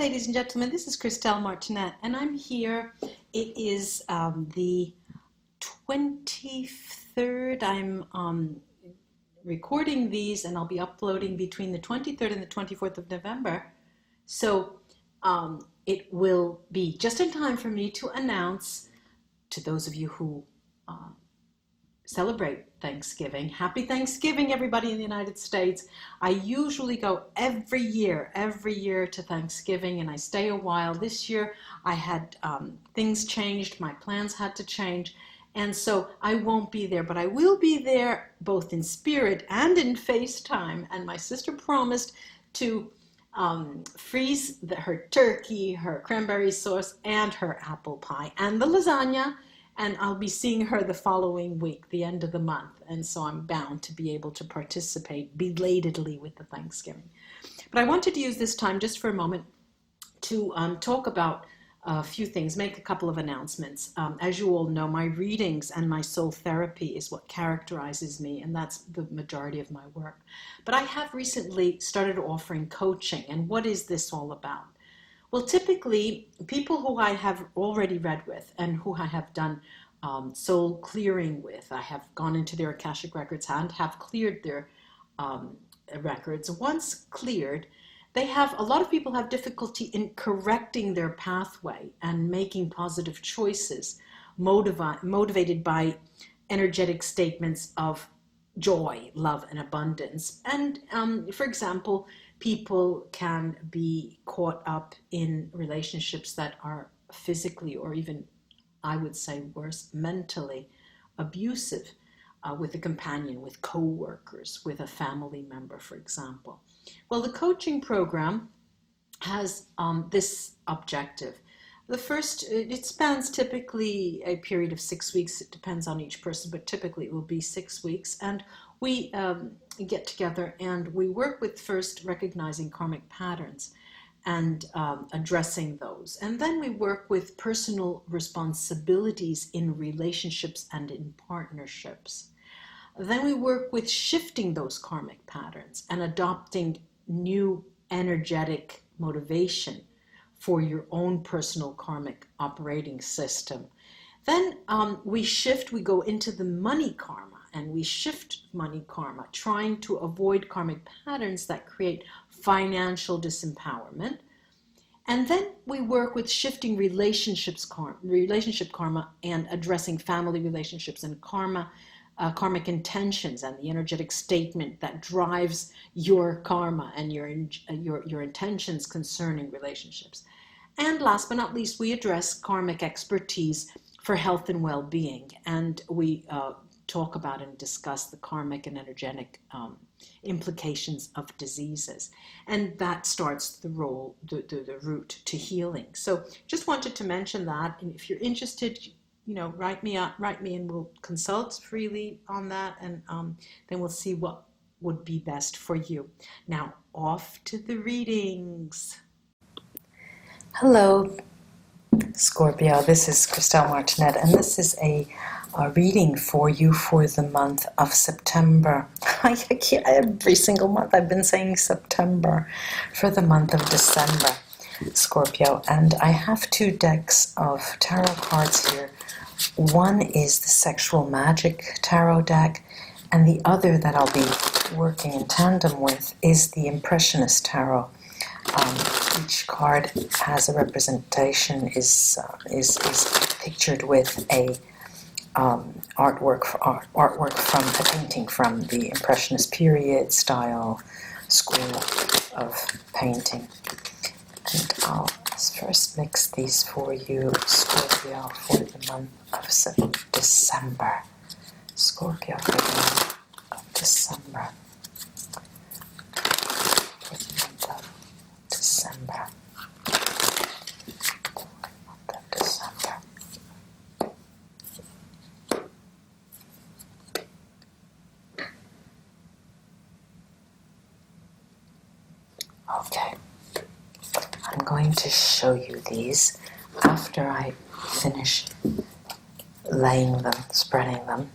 ladies and gentlemen. This is Christelle Martinette, and I'm here. It is the 23rd. I'm recording these, and I'll be uploading between the 23rd and the 24th of November. So it will be just in time for me to announce to those of you who celebrate Thanksgiving. Happy Thanksgiving, everybody in the United States. I usually go every year to Thanksgiving, and I stay a while. This year I had things changed, my plans had to change, and so I won't be there, but I will be there both in spirit and in FaceTime. And my sister promised to freeze her turkey, her cranberry sauce, and her apple pie, and the lasagna. And I'll be seeing her the following week, the end of the month. And so I'm bound to be able to participate belatedly with the Thanksgiving. But I wanted to use this time just for a moment to talk about a few things, make a couple of announcements. As you all know, my readings and my soul therapy is what characterizes me, and that's the majority of my work. But I have recently started offering coaching. And what is this all about? Well, typically, people who I have already read with and who I have done soul clearing with, I have gone into their Akashic records and have cleared their records. Once cleared, a lot of people have difficulty in correcting their pathway and making positive choices, motivated by energetic statements of joy, love, and abundance. And for example, people can be caught up in relationships that are physically, or even, I would say worse, mentally abusive, with a companion, with co-workers, with a family member, for example. Well, the coaching program has this objective. The first, it spans typically a period of 6 weeks. It depends on each person, but typically it will be 6 weeks. And we get together and we work with first recognizing karmic patterns and addressing those. And then we work with personal responsibilities in relationships and in partnerships. Then we work with shifting those karmic patterns and adopting new energetic motivation for your own personal karmic operating system. Then we go into the money karma, and we shift money karma, trying to avoid karmic patterns that create financial disempowerment. And then we work with shifting relationship karma and addressing family relationships and karmic intentions and the energetic statement that drives your karma and your intentions concerning relationships. And last but not least, we address karmic expertise for health and well-being, and we talk about and discuss the karmic and energetic implications of diseases. And that starts the route to healing. So just wanted to mention that, and if you're interested, write me and we'll consult freely on that, and then we'll see what would be best for you. Now, off to the readings. Hello, Scorpio. This is Christelle Martinette, and this is a reading for you for the month of September. Every single month I've been saying September, for the month of December, Scorpio. And I have 2 decks of tarot cards here. One is the Sexual Magic Tarot deck, and the other that I'll be working in tandem with is the Impressionist Tarot. Each card has a representation, is pictured with a artwork from a painting from the Impressionist period style school of painting. And I'll first mix these for you, Scorpio, for the month of December. Scorpio for the month of December. For the month of December. Okay, I'm going to show you these after I finish laying them, spreading them.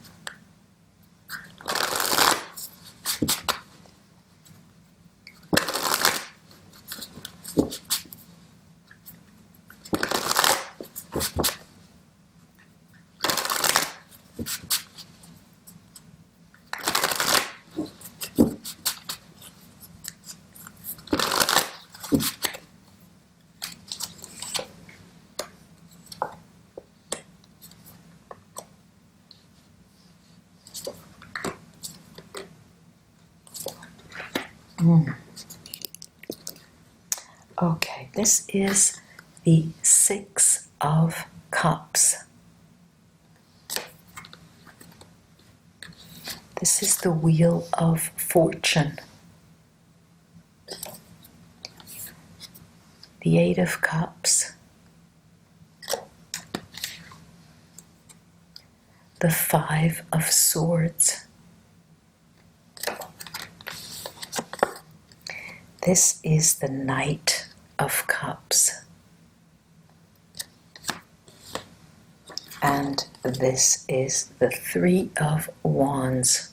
Okay, this is the Six of Cups. This is the Wheel of Fortune. The Eight of Cups. The Five of Swords. This is the Knight of Cups. And this is the Three of Wands.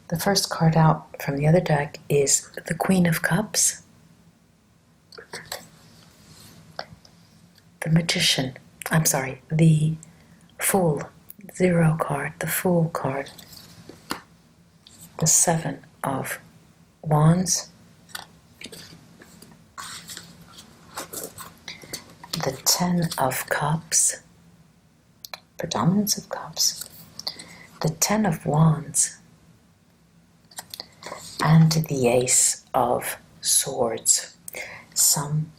The first card out from the other deck is the Queen of Cups, the Magician, the Fool, Zero card, the Fool card, the Seven of Wands, the Ten of Cups, predominance of cups, the Ten of Wands, and the Ace of Swords. Some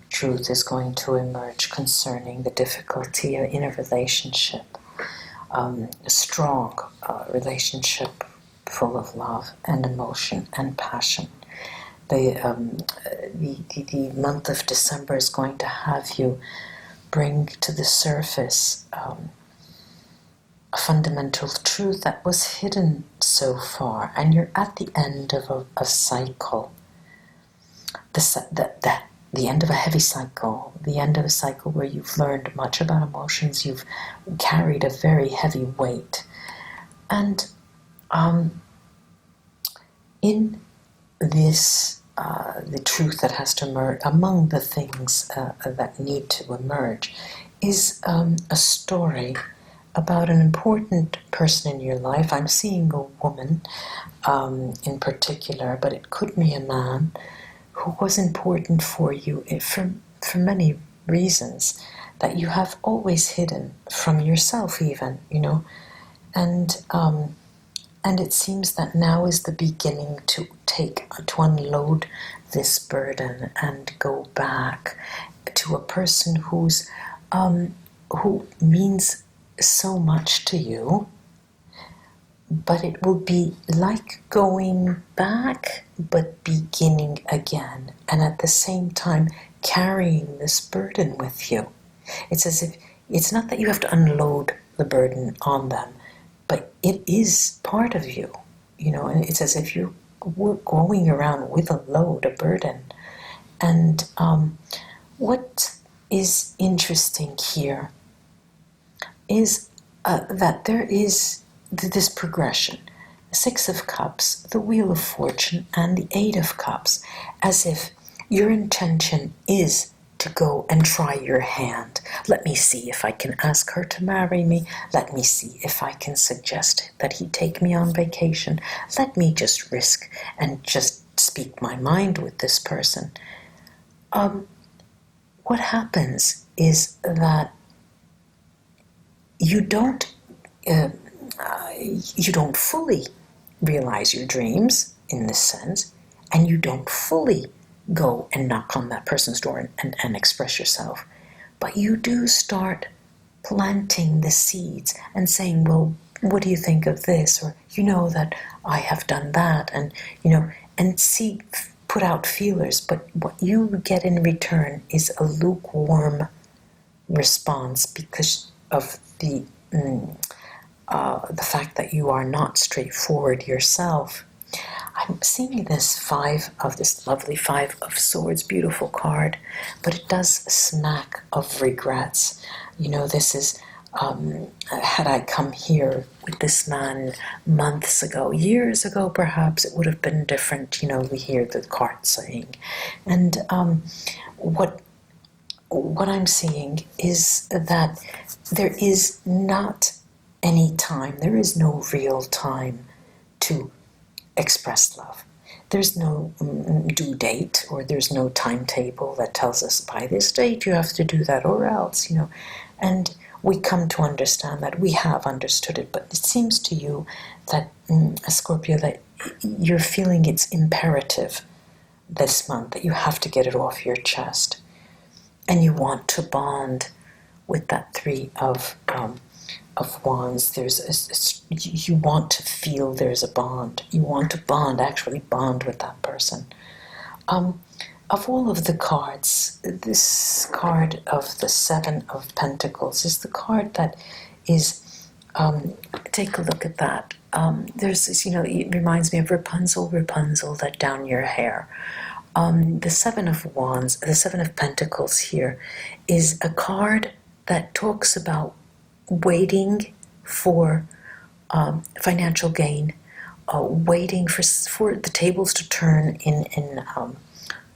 truth is going to emerge concerning the difficulty in a relationship, a strong relationship full of love and emotion and passion. The month of December is going to have you bring to the surface a fundamental truth that was hidden so far, and you're at the end of a cycle, the end of a heavy cycle, the end of a cycle where you've learned much about emotions, you've carried a very heavy weight, and in this, the truth that has to emerge, among the things that need to emerge, is a story about an important person in your life. I'm seeing a woman in particular, but it could be a man who was important for you for many reasons that you have always hidden from yourself even, and it seems that now is the beginning to unload this burden and go back to a person who means so much to you, but it will be like going back but beginning again, and at the same time carrying this burden with you. It's as if, it's not that you have to unload the burden on them, but it is part of you, and it's as if you're going around with a load, a burden. And what is interesting here is that there is this progression. Six of Cups, the Wheel of Fortune, and the Eight of Cups, as if your intention is to go and try your hand. Let me see if I can ask her to marry me. Let me see if I can suggest that he take me on vacation. Let me just risk and just speak my mind with this person. What happens is that you don't fully realize your dreams in this sense, and you don't fully go and knock on that person's door and express yourself. But you do start planting the seeds and saying, well, what do you think of this? Or, that I have done that, and, and put out feelers. But what you get in return is a lukewarm response because of the fact that you are not straightforward yourself. I'm seeing this lovely Five of Swords, beautiful card, but it does smack of regrets. This is, had I come here with this man months ago, years ago perhaps, it would have been different. We hear the card saying. And what I'm seeing is that there is not any time, there is no real time to express love. There's no due date, or there's no timetable that tells us by this date you have to do that or else, And we come to understand that. We have understood it, but it seems to you that, Scorpio, that you're feeling it's imperative this month, that you have to get it off your chest. And you want to bond with that Three of Wands. You want to feel there's a bond. You want to actually bond with that person. Of all of the cards, this card of the Seven of Pentacles is the card that is, take a look at that. There's this, it reminds me of Rapunzel, that down your hair. The Seven of Wands, the Seven of Pentacles here, is a card that talks about waiting for financial gain, waiting for the tables to turn in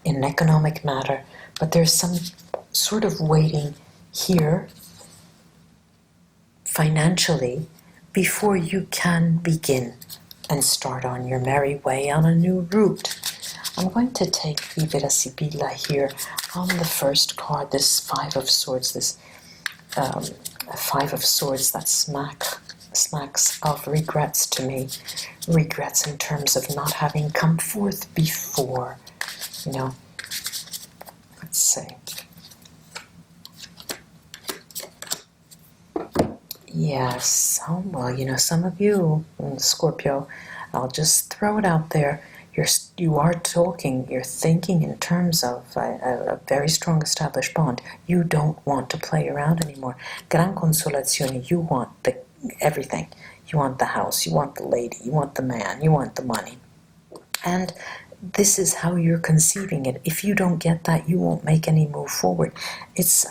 an economic matter. But there's some sort of waiting here financially before you can begin and start on your merry way on a new route. I'm going to take Vivera Sibilla here on the first card, this Five of Swords, this Five of Swords that smacks of regrets to me. Regrets in terms of not having come forth before, Let's see. Yes, some of you, Scorpio, I'll just throw it out there. You're thinking in terms of a very strong established bond. You don't want to play around anymore. Gran consolazione, you want everything. You want the house, you want the lady, you want the man, you want the money. And this is how you're conceiving it. If you don't get that, you won't make any move forward. It's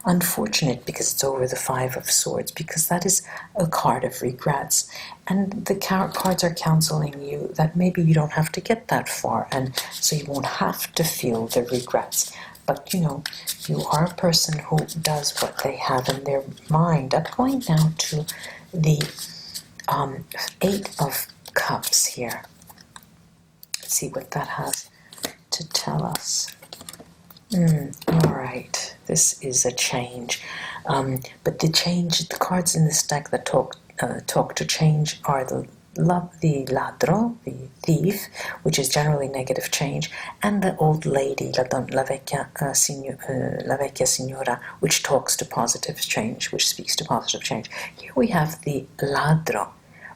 unfortunate because it's over the Five of Swords, because that is a card of regrets. And the cards are counseling you that maybe you don't have to get that far, and so you won't have to feel the regrets. But, you are a person who does what they have in their mind. I'm going now to the Eight of Cups here. Let's see what that has to tell us. All right, this is a change. But the cards in this deck that talk to change are the ladro, the thief, which is generally negative change, and the old lady, la vecchia signora, which talks to positive change, which speaks to positive change. Here we have the ladro,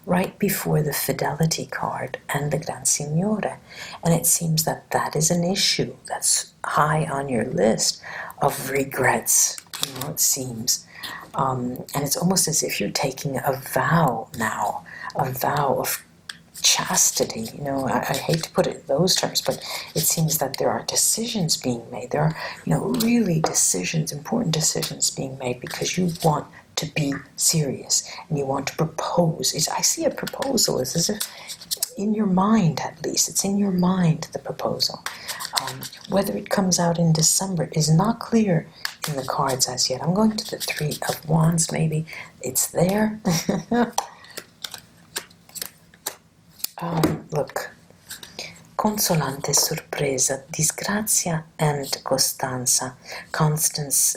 right before the fidelity card and the Gran Signore. And it seems that is an issue that's high on your list of regrets, it seems. And it's almost as if you're taking a vow now, a vow of chastity. I hate to put it in those terms, but it seems that there are decisions being made. There are, really decisions, important decisions being made, because you want to be serious and you want to propose. I see a proposal as if in your mind, at least. It's in your mind, the proposal. Whether it comes out in December is not clear in the cards as yet. I'm going to the Three of Wands, maybe it's there. Look. Consolante sorpresa, disgrazia and costanza. Constance,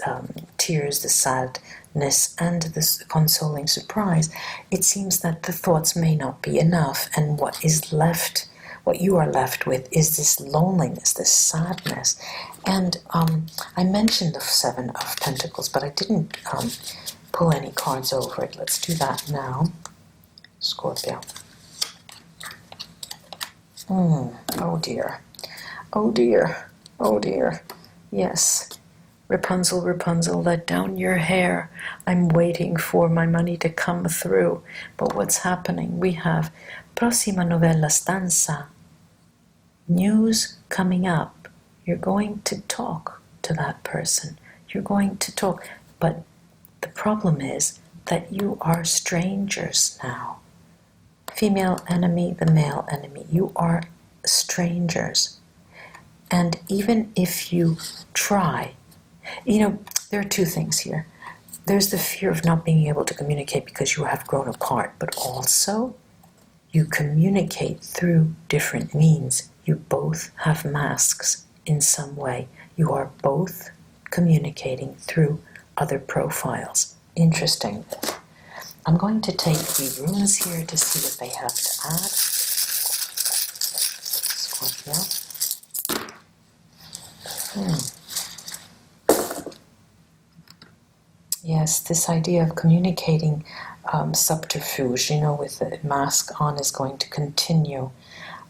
tears, the sadness, and the consoling surprise. It seems that the thoughts may not be enough, and what you are left with is this loneliness, this sadness. And I mentioned the Seven of Pentacles, but I didn't pull any cards over it. Let's do that now. Scorpio. Oh dear. Oh dear. Oh dear. Yes. Rapunzel, let down your hair. I'm waiting for my money to come through. But what's happening? We have Prossima novella stanza. News coming up. You're going to talk to that person. You're going to talk. But the problem is that you are strangers now. Female enemy, the male enemy. You are strangers. And even if you try, there are two things here. There's the fear of not being able to communicate because you have grown apart, but also You communicate through different means. You both have masks in some way. You are both communicating through other profiles. Interesting. I'm going to take the runes here to see what they have to add. Scorpio. Yes, this idea of communicating subterfuge, with the mask on, is going to continue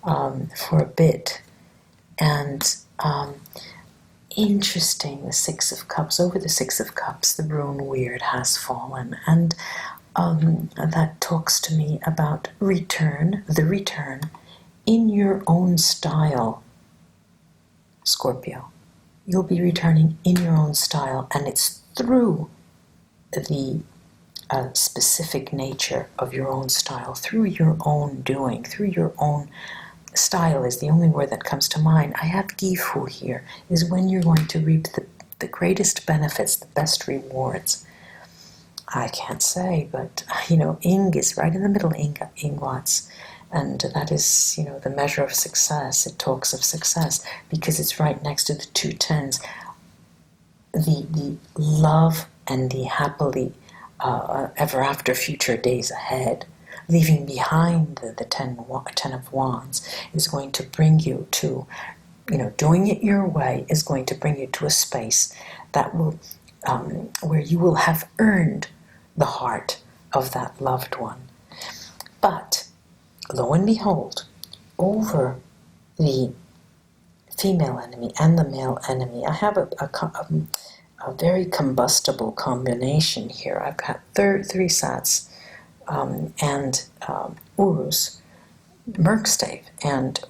for a bit. And interesting, the Six of Cups. Over the Six of Cups, the rune Weird has fallen. And that talks to me about the return in your own style, Scorpio. You'll be returning in your own style, and it's through the specific nature of your own style, through your own doing, through your own style is the only word that comes to mind. I have Gifu here, is when you're going to reap the greatest benefits, the best rewards. I can't say, but, Ing is right in the middle, Ingwats. And that is, the measure of success. It talks of success because it's right next to the two tens. The love and the happily ever after future days ahead, leaving behind the ten of Wands, is going to bring you to, doing it your way is going to bring you to a space that will, where you will have earned the heart of that loved one. But, lo and behold, over the female enemy and the male enemy, I have a very combustible combination here. I've got three sats and Urus, Merkstave, and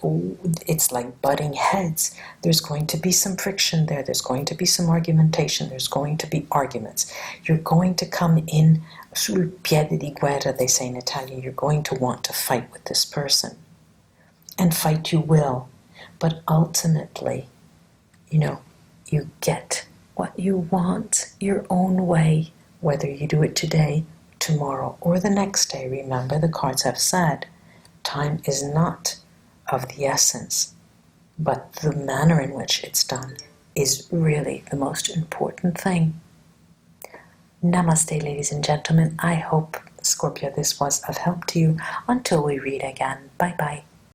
it's like butting heads. There's going to be some friction there. There's going to be some argumentation. There's going to be arguments. You're going to come in sul piede di guerra, they say in Italian. You're going to want to fight with this person. And fight you will. But ultimately, you get what you want your own way, whether you do it today, tomorrow, or the next day. Remember, the cards have said, time is not of the essence, but the manner in which it's done is really the most important thing. Namaste, ladies and gentlemen. I hope, Scorpio, this was of help to you. Until we read again, bye-bye.